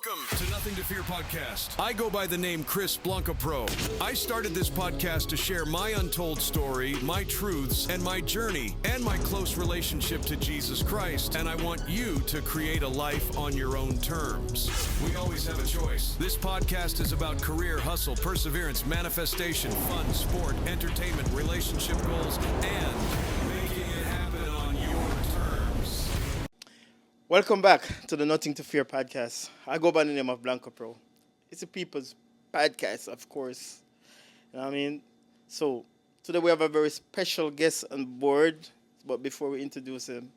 Welcome to Nothing to Fear podcast. I go by the name Chris Blanca Pro. I started this podcast to share my untold story, my truths, and my journey, and my close relationship to Jesus Christ. And I want you to create a life on your own terms. We always have a choice. This podcast is about career, hustle, perseverance, manifestation, fun, sport, entertainment, relationship goals, and making it happen on your terms. Welcome back to the Nothing to Fear podcast. I go by the name of Blanca Pro. It's a people's podcast, of course. You know what I mean? So, today we have a very special guest on board. But before we introduce him,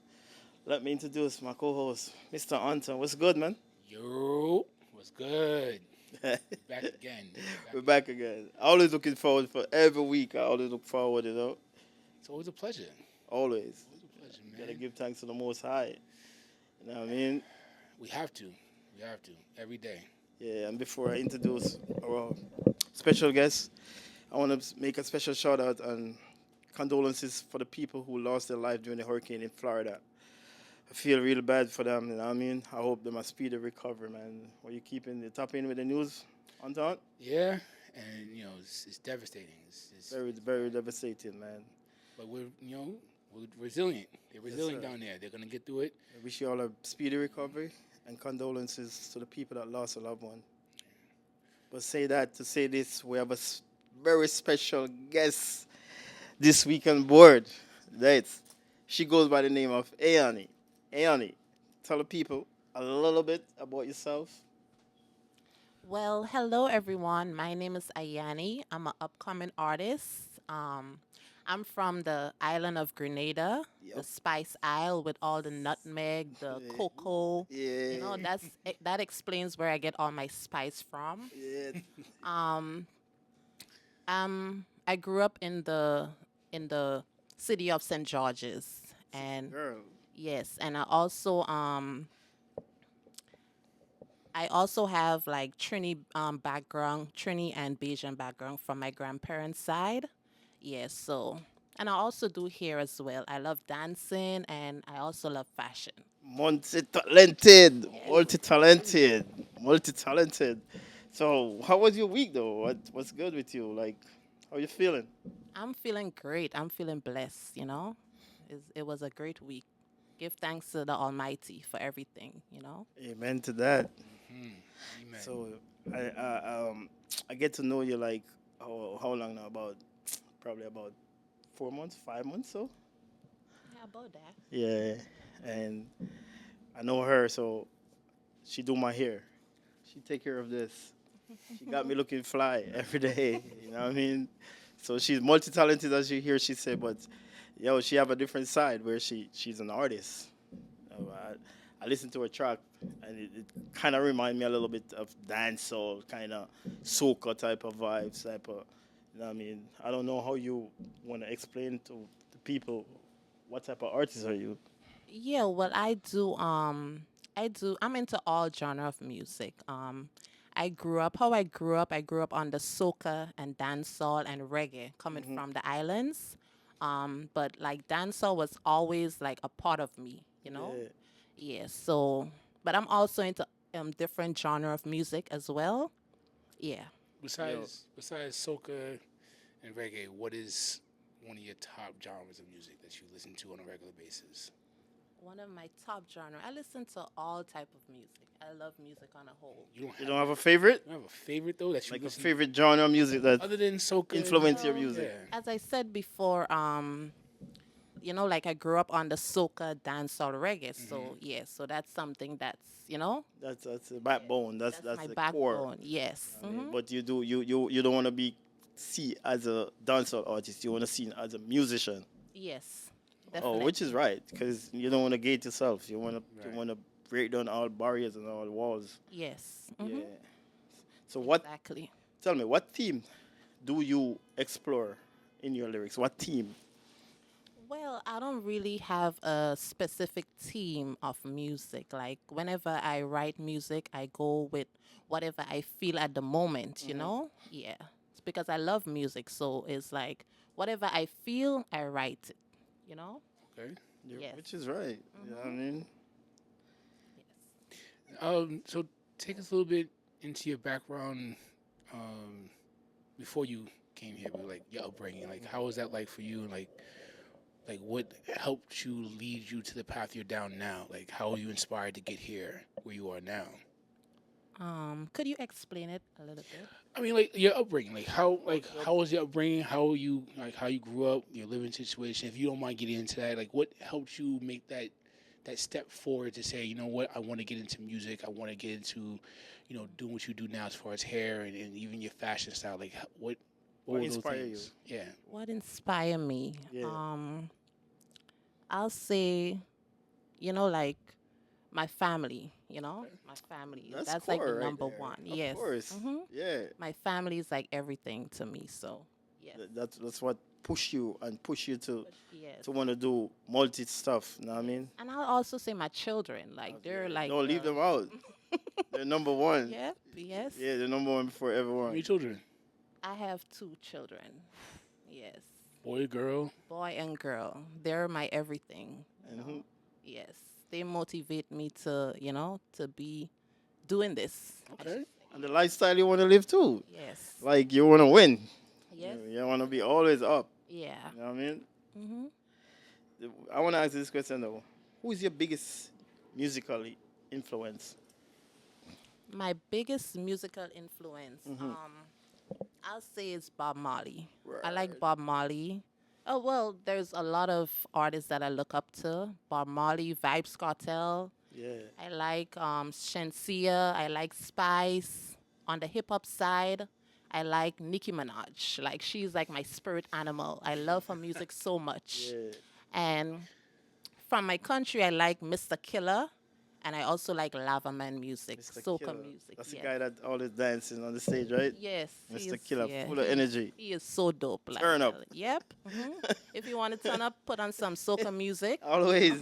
let me introduce my co-host, Mr. Anton. What's good, man? Yo, what's good? Back again. We're back again. Always looking forward for every week. I always look forward, you know? It's always a pleasure. Always. Always a pleasure, man. Gotta give thanks to the Most High. You know what I mean? We have to. Every day. Yeah, and before I introduce our special guest, I want to make a special shout out and condolences for the people who lost their life during the hurricane in Florida. I feel really bad for them, you know what I mean? I hope them a speedy recovery, man. Were you keeping the top in with the news, Anton? Yeah, and, it's devastating. It's Very, very devastating, man. But we're resilient. They're resilient sir. down there. They're going to get through it. I wish you all a speedy recovery and condolences to the people that lost a loved one. But to say this, we have a very special guest this week on board. She goes by the name of Ayannie. Ayannie, tell the people a little bit about yourself. Well, hello everyone. My name is Ayannie. I'm an upcoming artist. I'm from the island of Grenada, the Yep. Spice Isle with all the nutmeg, the Yeah. cocoa. Yeah. That explains where I get all my spice from. Yeah. Um, I grew up in the city of St. George's, and Girl. yes, and I also have like Trini background, Trini and Bajan background from my grandparents' side. Yes, so and I also do hair as well. I love dancing and I also love fashion. Multi-talented. Multi-talented. Multi-talented. So, how was your week, though? What's good with you? Like, how you feeling? I'm feeling great. I'm feeling blessed. It was a great week. Give thanks to the Almighty for everything. Amen to that. Amen. So, I get to know you like how long now? Probably about 4 months, 5 months, so. Yeah, about that. Yeah, and I know her, so she do my hair. She take care of this. She got me looking fly every day. You know what I mean? So she's multi-talented, as you hear she say, but she have a different side where she's an artist. I listen to her track, and it kind of remind me a little bit of dancehall, kind of soca type of vibes, you know what I mean? I don't know how you want to explain to the people what type of artist are you. Yeah, well, I'm into all genre of music. I grew up how I grew up. I grew up on the soca and dancehall and reggae coming from the islands. But like dancehall was always like a part of me. Yeah. Yeah, so but I'm also into different genre of music as well. Yeah. Besides soca and reggae, what is one of your top genres of music that you listen to on a regular basis? One of my top genre. I listen to all type of music. I love music on a whole. You You don't have a favorite? don't have a favorite though that you Like a listen favorite genre of music that other than soca? influence your Well, music? Yeah. As I said before, like I grew up on the soca, dancehall, reggae. So yeah, so that's something that's That's the backbone. That's my the backbone. core. Yes. I mean, but you don't want to be see as a dancehall artist. You want to see as a musician. Yes. Oh, Definitely. which is right, because you don't want to gate yourself. You want to Right. break down all barriers and all walls. Yes. Yeah. So what? Exactly. Tell me, what theme do you explore in your lyrics? What theme? Well, I don't really have a specific theme of music. Like whenever I write music, I go with whatever I feel at the moment. Yeah. It's because I love music, so it's like whatever I feel, I write it. Okay. Yes. Which is right. You know what I mean? Yes. So take us a little bit into your background um, before you came here, but like your upbringing. Like, how was that like for you? And like what helped you lead you to the path you're down now? Like, how were you inspired to get here where you are now? Could you explain it a little bit? I mean, like your upbringing, like how was your upbringing? How you like how you grew up, your living situation. If you don't mind getting into that, like what helped you make that step forward to say, you know what, I want to get into music. I want to get into, doing what you do now as far as hair and even your fashion style. Like what were those inspire you? things? Yeah. What inspired me? Yeah. I'll say, like my family, my family. That's like core the right number there. one. Of Yes. course. Yeah. My family is like everything to me. So, yes. That's what push you Yes. to want to do multi stuff. You know what I mean? And I'll also say my children, like they're like Don't leave them out. They're number one. Yep. Yes. Yeah, they're number one before How everyone. many children? I have two children. Yes. Boy, girl. Boy and girl. They're my everything. Mhm. Yes. They motivate me to be doing this. Okay. And the lifestyle you want to live too. Yes. Like you want to win. Yes. You want to be always up. Yeah. You know what I mean? Mm-hmm. I want to ask this question though. Who is your biggest musical influence? My biggest musical influence, I'll say it's Bob Marley. I like Bob Marley. Oh well, there's a lot of artists that I look up to. Bob Marley, Vibes Cartel. Yeah. I like Shensia. I like Spice. On the hip hop side, I like Nicki Minaj. Like she's like my spirit animal. I love her music so much. Yeah. And from my country, I like Mr. Killer, and I also like Lava Man music, Mr. soca Killer. music. That's yes. the guy that always dancing on the stage, right? Yes, Mr. he's- Killer, yeah, full of he- energy. He is so dope. Like, Turn up. Yep. If you want to turn up, put on some soca music. Always.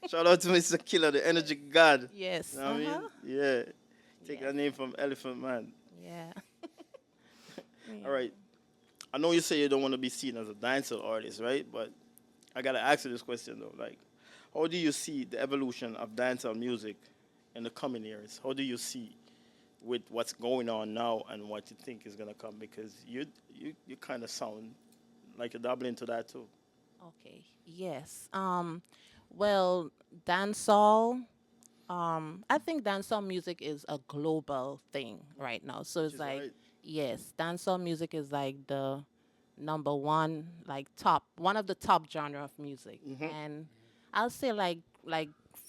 Shout out to Mr. Killer, the energy god. Yes. You know what I mean? Yeah. Take Yeah. that name from Elephant Man. Yeah. All right. I know you say you don't want to be seen as a dancehall artist, right? But I gotta ask you this question though. Like, how do you see the evolution of dancehall music in the coming years? How do you see with what's going on now and what you think is gonna come? Because you kind of sound like you're dabbling into that too. Okay. Yes. Well, dancehall. I think dancehall music is a global thing right now. So it's is like, right. yes, dancehall music is like the number one, like one of the top genre of music. And I'll say like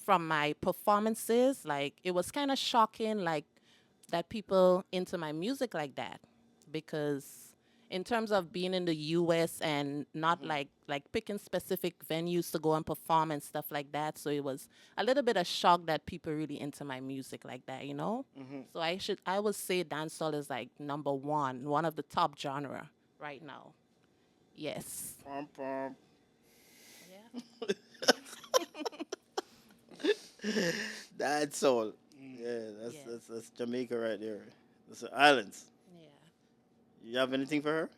from my performances, like it was kind of shocking, like that people into my music like that, because in terms of being in the U.S. and not like picking specific venues to go and perform and stuff like that. So it was a little bit of shock that people really into my music like that. So I would say dancehall is like number one of the top genre right now. Yes. Pom, pom. Yeah. That's all. Yeah, that's, Yeah. that's Jamaica right there. That's the islands. Yeah. You have anything for her?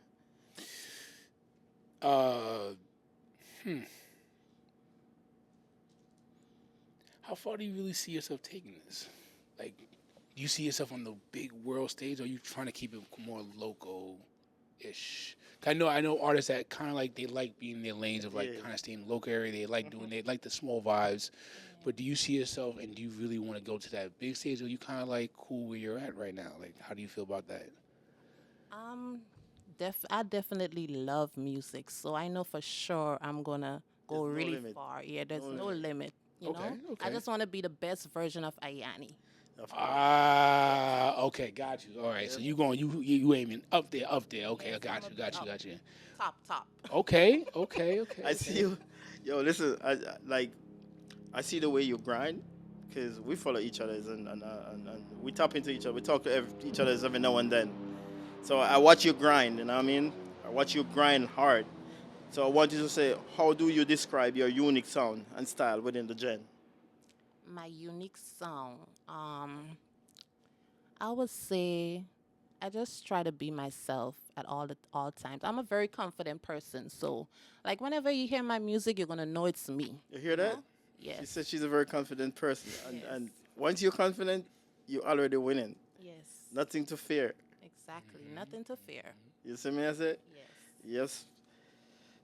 How far do you really see yourself taking this? Like, do you see yourself on the big world stage, or are you trying to keep it more local-ish? I know artists that kind of like they like being in their lanes of like Yeah. kind of staying in the local area. They like they like the small vibes. But do you see yourself, and do you really want to go to that big stage, or you kind of like cool where you're at right now? Like, how do you feel about that? I definitely love music, so I know for sure I'm gonna go There's no really limit. far. Yeah, there's No no limit. limit. You Okay, know, I okay. just want to be the best version of Ayannie. Of course. Okay, got you. All right, so you aiming up there. Okay, Yes, I got I'm you, a got you. Top. Okay. I see you. Yo, listen. I see the way you grind, because we follow each other's and we tap into each other. We talk to each other's every now and then. So I watch you grind. You know what I mean? I watch you grind hard. So I want you to say, how do you describe your unique sound and style within the gen? My unique sound. I would say I just try to be myself at all times. I'm a very confident person, so like whenever you hear my music, you're gonna know it's me. You hear that? Yes. She said she's a very confident person, and Yes. and once you're confident, you already winning. Yes. Nothing to fear. Exactly. Nothing to fear. You see me? I say Yes. yes.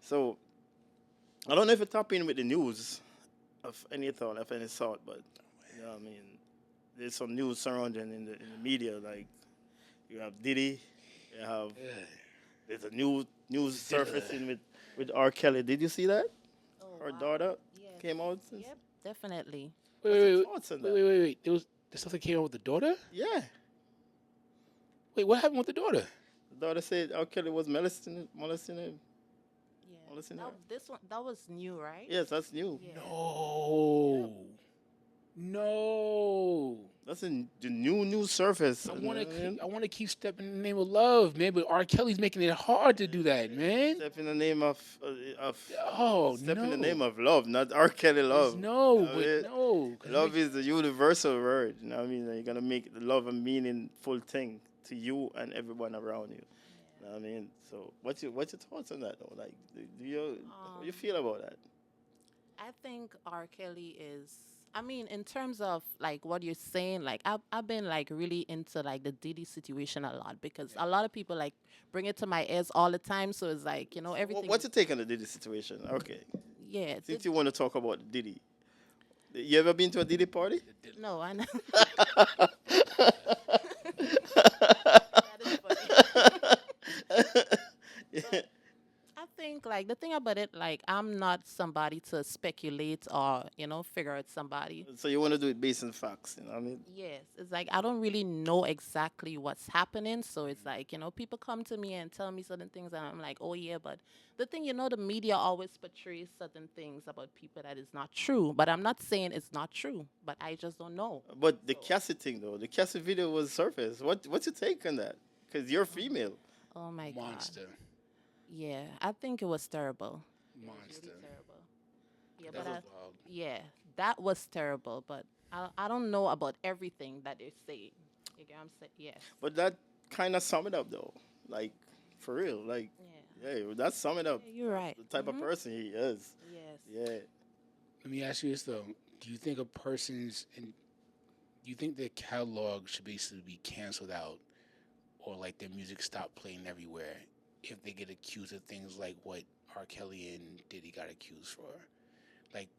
So I don't know if it's tapping with the news of any thought, of any sort, but you know, what I mean, there's some news surrounding in the media. Like you have Diddy, you have there's a new news surfacing with R. Kelly. Did you see that? Oh, Her wow. daughter Yes. came out. Yep. Definitely. Wait, What's wait, your wait, thoughts on wait, that? wait, wait, wait. There was the stuff that came out with the daughter. Yeah, Wait, what happened with the daughter? the daughter said R. Kelly was molesting him. Yeah. Listen That, here. this one that was new, right? Yes, that's new. Yeah. No, no. That's the new news surface. I you want know to what I mean? keep. I want to keep stepping in the name of love, man. But R. Kelly's making it hard to do that, man. Step in the name of Oh step no. in the name of love, not R. Kelly love. No, You know what I but mean? no. 'Cause Love is the universal word. You know what I mean? You're gonna make the love a meaningful thing to you and everyone around you. You know what I mean? So what's your thoughts on that though? Like do you how you feel about that? I think R. Kelly is. I mean, in terms of like what you're saying, like I've been like really into like the Diddy situation a lot because a lot of people like bring it to my ears all the time. So it's like everything. What's your take on the Diddy situation? Okay. Yeah. Since you want to talk about Diddy. You ever been to a Diddy party? No, I know. But I think like the thing about it, like I'm not somebody to speculate or figure out somebody. So you want to do it based on facts, you know what I mean? Yes, it's like I don't really know exactly what's happening. So it's like, people come to me and tell me certain things, and I'm like, oh, yeah. But the thing, the media always portrays certain things about people that is not true. But I'm not saying it's not true, but I just don't know. But the Cassie thing, though, the Cassie video was surfaced. What's your take on that? Because you're female. Oh, my God. monster, Yeah, I think it was terrible. monster. Really terrible. Yeah, That but was wild. yeah, that was terrible. But I don't know about everything that they're saying. You get what I'm saying? Yes. But that kind of sum it up, though. Like, for real. Like, Yeah. yeah, that sum it up. You're right. The type of person he is. Yes. Yeah. Let me ask you this though: do you think do you think their catalog should basically be canceled out, or like their music stop playing everywhere if they get accused of things like what R. Kelly and Diddy got accused for? Like,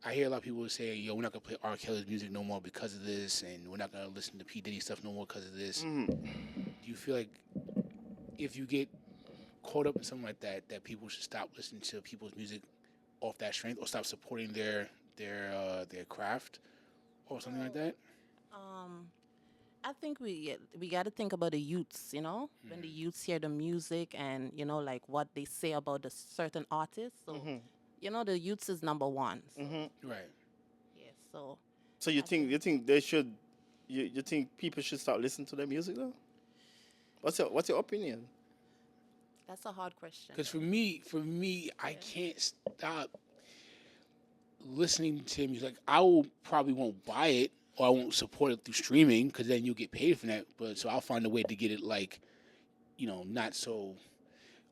I hear a lot of people say, "Yo, we're not gonna play R. Kelly's music no more because of this, and we're not gonna listen to P. Diddy stuff no more because of this." Mm-hmm. Do you feel like if you get caught up in something like that, that people should stop listening to people's music off that strength, or stop supporting their craft, or something like that? I think we got to think about the youths, when the youths hear the music and like what they say about the certain artists. So the youths is number one. So, Right. yeah. So So you think they should? You think people should start listening to their music though? What's your opinion? that's a hard question. Because for me, I can't stop listening to music. Like, probably won't buy it, or I won't support it through streaming, because then you'll get paid for that. But so I'll find a way to get it, like, not so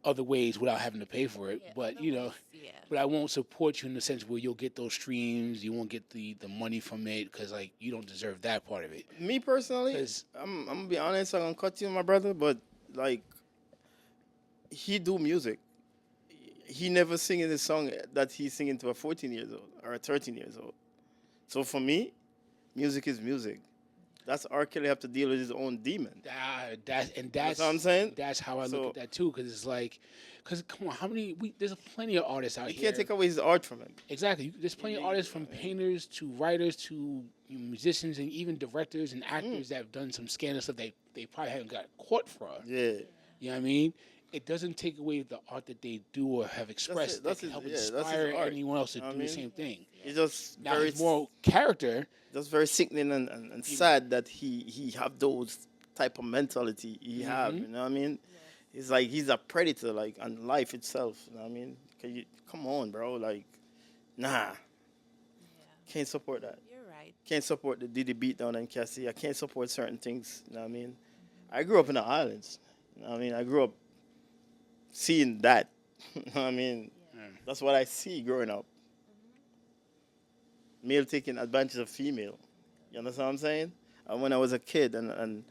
other ways without having to pay for it. Yeah, But otherwise, yeah. but I won't support you in the sense where you'll get those streams, you won't get the money from it, because like you don't deserve that part of it. Me personally, 'Cause- I'm gonna be honest. I'm gonna cut you, my brother, but like, he do music. He never singing the song that he's singing to a 14 years old or a 13 years old. So for me, music is music. That's R. Kelly have to deal with his own demon. That's what I'm saying? That's how I So- look at that too, because it's like, come on, there's plenty of artists out You here. can't take away his art from him. Exactly. There's plenty of artists, from painters to writers to musicians and even directors and actors that have done some scandalous stuff they probably haven't got caught for. Yeah. You know what I mean? It doesn't take away the art that they do or have expressed that's that can his- help yeah, that's his inspire art. anyone else to Know what do I the mean? same thing. It's just Now, very his moral character, that's very sickening and sad that he have those type of mentality he have. You know what I mean? It's like he's a predator, like on life itself. You know what I mean? Come on, bro. Like, nah, can't support that. You're right. Can't support the Diddy beatdown and Cassie. I can't support certain things. You know what I mean? I grew up in the islands. You know what I mean? I grew up seeing that. You know what I mean? That's what I see growing up. Male taking advantage of female. You understand what I'm saying? when I was a kid, and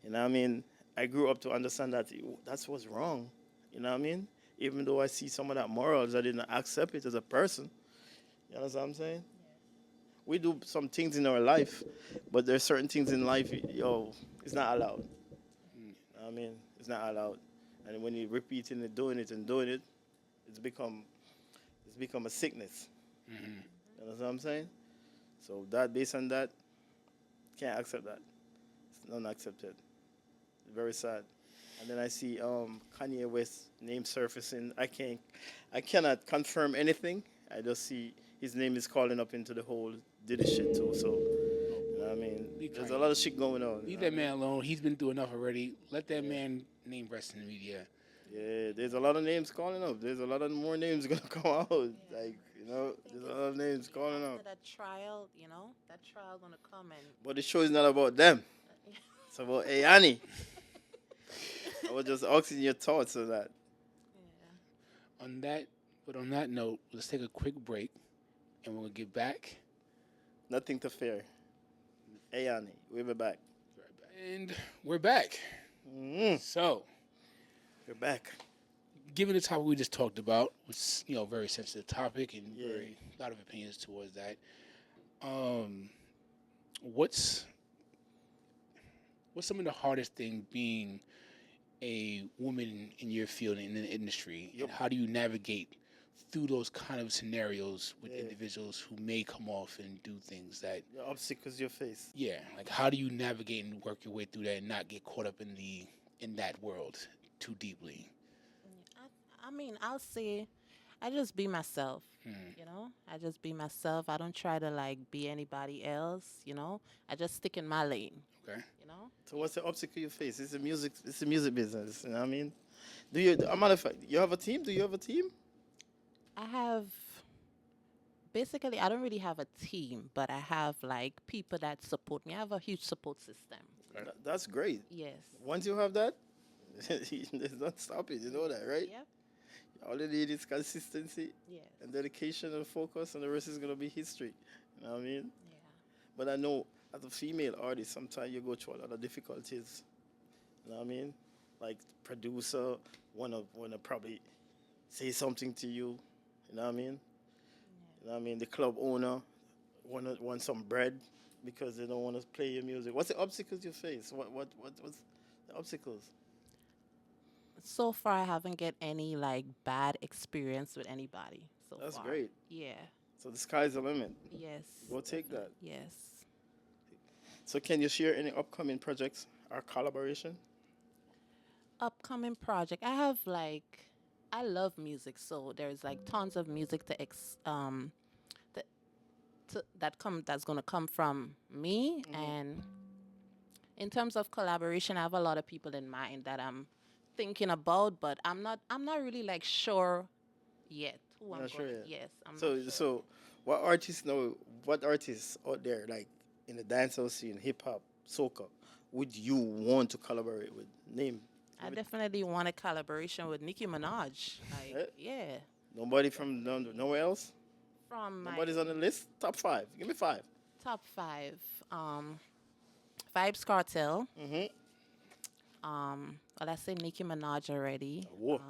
you know what I mean, I grew up to understand that that's what's wrong. You know what I mean? Even though I see some of that morals, I didn't accept it as a person. You understand what I'm saying? We do some things in our life, but there's certain things in life, it's not allowed. I mean, it's not allowed. And when you repeating it, doing it, and doing it, it's become a sickness. You know what I'm saying? So that based on that, can't accept that. It's not accepted. It's very sad. And then I see Kanye West name surfacing. I cannot confirm anything. I just see his name is calling up into the whole Diddy shit too. So you know what I mean, there's a lot of shit going on. Leave that man alone. He's been through enough already. Let that man name rest in the media. Yeah, there's a lot of names calling up. There's a lot of more names gonna come out. Like, there's a lot of names calling up. After that trial, that trial gonna come and. But the show is not about them. It's about Ayannie. I was just asking your thoughts on that. Yeah. On that note, let's take a quick break, and we'll get back. Nothing to fear. Ayannie, we'll be back. And we're back. So, we're back. Given the topic we just talked about, which is, a very sensitive topic and a lot of opinions towards that, what's some of the hardest thing being a woman in your field in the industry? Yep. And how do you navigate through those kind of scenarios with individuals who may come off and do things that The obstacles you face. like how do you navigate and work your way through that and not get caught up in that world too deeply? I mean, I'll say, I just be myself. I just be myself. I don't try to be anybody else. I just stick in my lane. Okay. So what's the obstacle you face? It's the music business. You know what I mean? A matter of fact, you have a team? Do you have a team? I have, basically, I don't really have a team, but I have people that support me. I have a huge support system. Okay. That's great. Yes. Once you have that, there's not stopping. You know that, right? Yep. All you need is consistency Yes. and dedication and focus, and the rest is gonna be history. You know what I mean? Yeah. But I know as a female artist, sometimes you go through a lot of difficulties. You know what I mean? Like producer wanna probably say something to you. You know what I mean? You know what I mean? The club owner want some bread because they don't want to play your music. What's the obstacles you face? What's the obstacles? So far, I haven't get any bad experience with anybody. So That's far. great. Yeah. So the sky's the limit. Yes. Go take that. Yes. So can you share any upcoming projects or collaboration? Upcoming project. I have I love music, so there's tons of music that's gonna come from me. And in terms of collaboration, I have a lot of people in mind that I'm thinking about, but I'm not really sure yet who I'm Not sure going. yet. Yes, I'm So not sure. so what artists out there in the dancehall scene, hip hop, soca, would you want to collaborate with? Name. I definitely want a collaboration with Nicki Minaj. Yeah. Nobody from nowhere else? From my Nobody's on the list? Top 5. Give me 5. top 5, Vibes Cartel. Well, I said Nicki Minaj already. Whoa.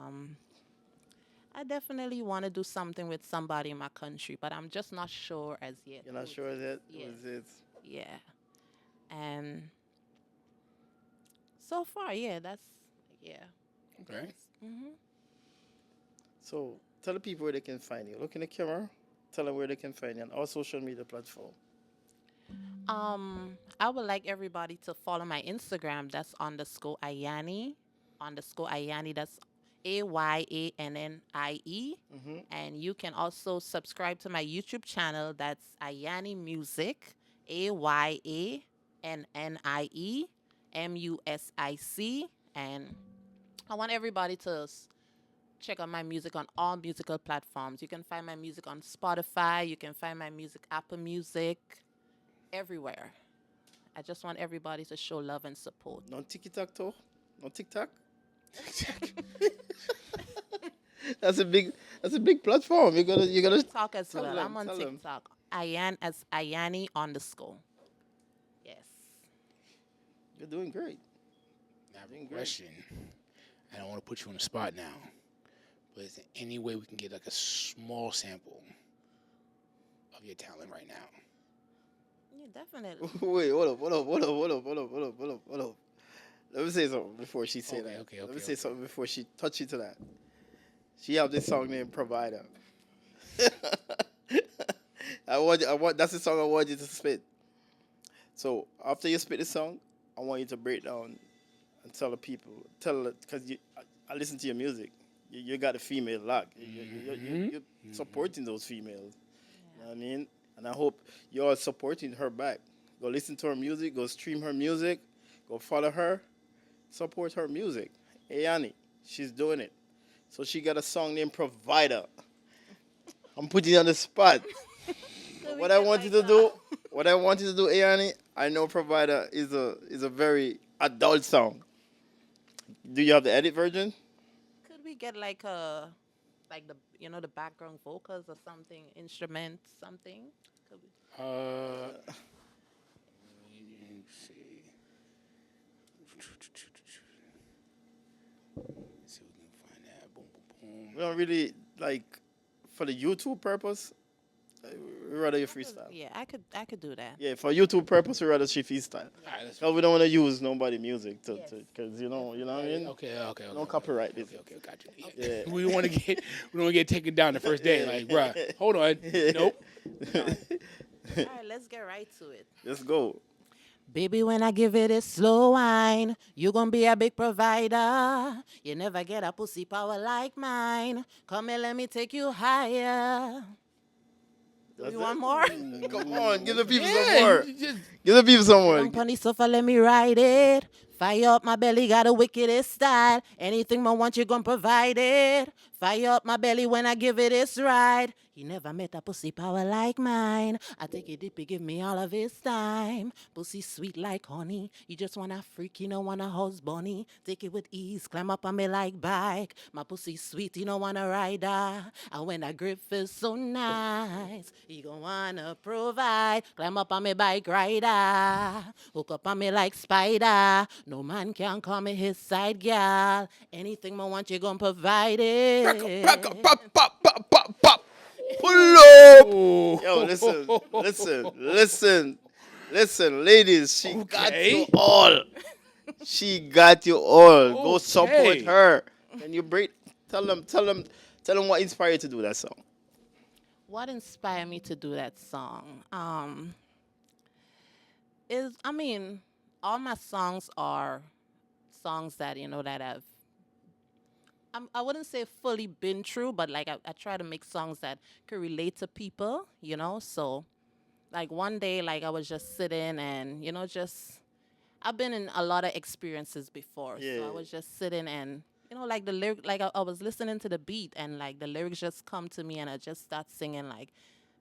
I definitely want to do something with somebody in my country, but I'm just not sure as yet. You're not who sure it that? Yes. Was it? Yeah. And so far, yeah, Okay. So tell the people where they can find you. Look in the camera. Tell them where they can find you on all social media platforms. I would like everybody to follow my Instagram. That's _Ayannie. _Ayannie. That's AYANNIE. And you can also subscribe to my YouTube channel. That's Ayannie Music. AYANNIE MUSIC. And I want everybody to check out my music on all musical platforms. You can find my music on Spotify. You can find my music Apple Music. Everywhere. I just want everybody to show love and support. No TikTok too? No TikTok? That's a big platform. You gotta TikTok as tell well. them, I'm on tell them. TikTok. Ayannie _. Yes. You're doing great. I have Doing a great. question. I don't want to put you on the spot now, but is there any way we can get like a small sample of your talent right now? Yeah, definitely. Wait, hold up. Let me say something before she say that. Okay, Let me okay, say okay. something before she touch you to that. She have this song named Provider. That's the song I want you to spit. So after you spit the song, I want you to break down and tell the people, because I listen to your music. You got a female lock. You're supporting those females. You know what I mean? And I hope you're supporting her back. Go listen to her music. Go stream her music. Go follow her. Support her music. Ayannie, she's doing it. So she got a song named Provider. I'm putting you on the spot. So we What I get want you like to do, Ayannie, I know Provider is a very adult song. Do you have the edit version? Could we get like the the background vocals or something, instruments, something? Could we? Let me see. Let's see if we can find that. Boom, boom, We boom. don't really like for the YouTube purpose. We rather you I could- freestyle. Yeah, I could do that. Yeah, for YouTube purpose, we rather she freestyle. All right, let's. Cause we don't want to use nobody music Yes. cause you know what I mean. Okay. No copyright this. Okay, got you. Yeah. We don't want to get taken down the first day. Like, bruh, hold on. Nope. All right, let's get right to it. Let's go. Baby, when I give it a slow wine, you gon' be a big provider. You never get a pussy power like mine. Come here, let me take you higher. Do That's you it? want more? Come on, give the people some Yeah, more. you just Give the people some more. Jump on the sofa, let me ride it. Fire up my belly, got a wickedest style. Anything I want, you gon' provide it. Fire up my belly when I give it its ride. You never met a pussy power like mine. I take it deep, he give me all of his time. Pussy sweet like honey. You just wanna freak, you don't wanna house bunny. Take it with ease, climb up on me like bike. My pussy sweet, you don't wanna ride her. And when that grip feels so nice, you gon' wanna provide. Climb up on me bike rider. Hook up on me like spider. No man can call me his side gal. Anything I want, you gon' provide it. Back up, pop. Pull up. Ooh. Yo, listen, ladies. She got Okay. you all. She got you all. Go support Okay. her. Can you break? Tell them what inspired you to do that song. What inspired me to do that song? All my songs are songs that that I wouldn't say fully been through, but like I try to make songs that could relate to people. So like one day, like I was just sitting and just I've been in a lot of experiences before, so Yeah. I was just sitting and like the lyric, like I was listening to the beat and like the lyrics just come to me and I just start singing like,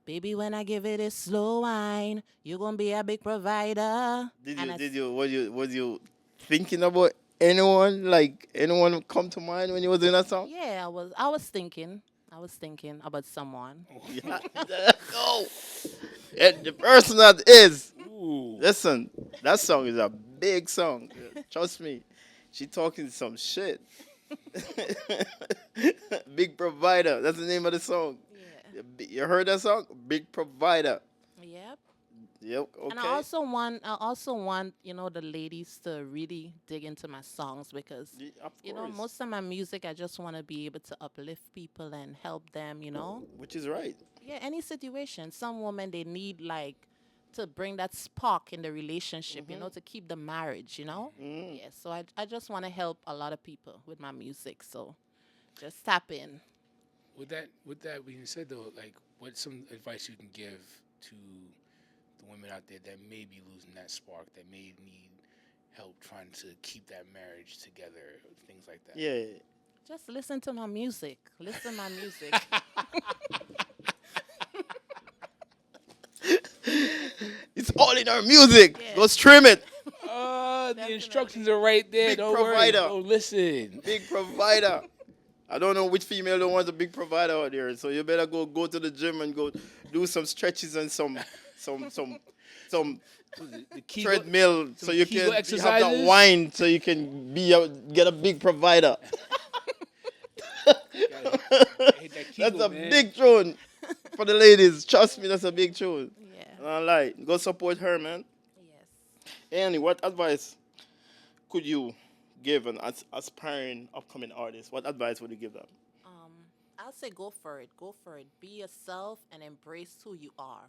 baby, when I give it a slow wine, you gonna be a big provider. Was you thinking about anyone come to mind when you was doing that song? Yeah, I was thinking about someone. Yeah. No. And the person that is, Ooh. listen, that song is a big song. Trust me. She talking some shit. Big Provider. That's the name of the song. Yeah. You heard that song? Big Provider. Yep. Yep. Okay. And I also want the ladies to really dig into my songs because Of course. most of my music I just want to be able to uplift people and help them. Which is right. Yeah, any situation. Some women they need like to bring that spark in the relationship, to keep the marriage. Yeah. So I just want to help a lot of people with my music. So just tap in. With that being said, though, like, what's some advice you can give to the women out there that may be losing that spark, that may need help trying to keep that marriage together, things like that? Yeah. Just listen to my music. Listen to my music. It's all in our music. Yeah. Go stream it. The instructions are right there. Big Don't provider. worry. Oh, listen. Big Provider. I don't know which female don't want a big provider out there. So you better go to the gym and go do some stretches and some some The Kegel- treadmill so you Kegel can have exercises? that wine so you can get a big provider. hit that That's Kegel, a man. big tune for the ladies. Trust me, that's a big tune. Yeah. And I like go support her, man. Yes. Annie, what advice could you give an aspiring upcoming artist? What advice would you give them? I'll say go for it. Go for it. Be yourself and embrace who you are.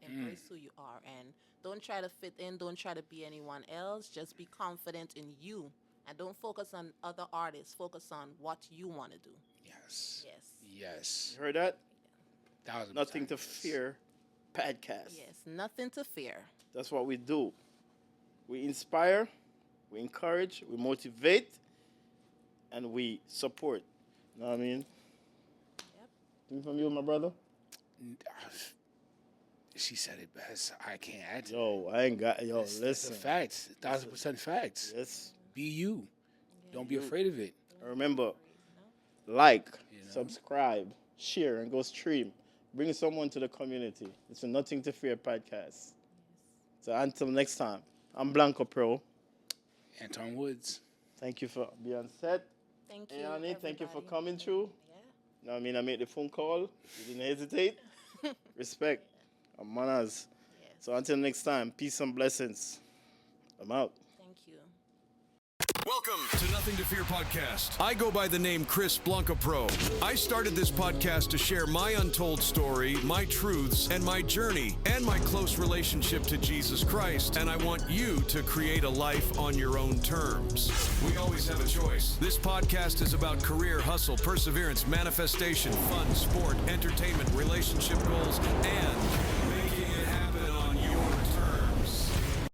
Embrace who you are. And don't try to fit in. Don't try to be anyone else. Just be confident in you. And don't focus on other artists. Focus on what you want to do. Yes. Yes. Yes. You heard that? 1000%. Nothing to fear podcast. Yes. Nothing to fear. That's what we do. We inspire, we encourage, we motivate, and we support. You know what I mean? Yep. Anything from you, my brother? She said it best. I can't add to it. Yo, I ain't got yo. That's Listen, a fact. 1000% facts. yes. Be you. Don't be afraid of it. Remember, like, You know? subscribe, share, and go stream. Bring someone to the community. It's a Nothing to Fear podcast. So until next time, I'm Blanco Pro. Anton Woods. Thank you for being on set. Thank you. Ayannie, thank you for everybody. coming through. Yeah. You know what I mean? I made the phone call. You didn't hesitate. Respect. And manners. Yes. So until next time, peace and blessings. I'm out. Thank you. Welcome to Nothing to Fear podcast. I go by the name Chris Blanca Pro. I started this podcast to share my untold story, my truths, and my journey, and my close relationship to Jesus Christ. And I want you to create a life on your own terms. We always have a choice. This podcast is about career, hustle, perseverance, manifestation, fun, sport, entertainment, relationship goals, and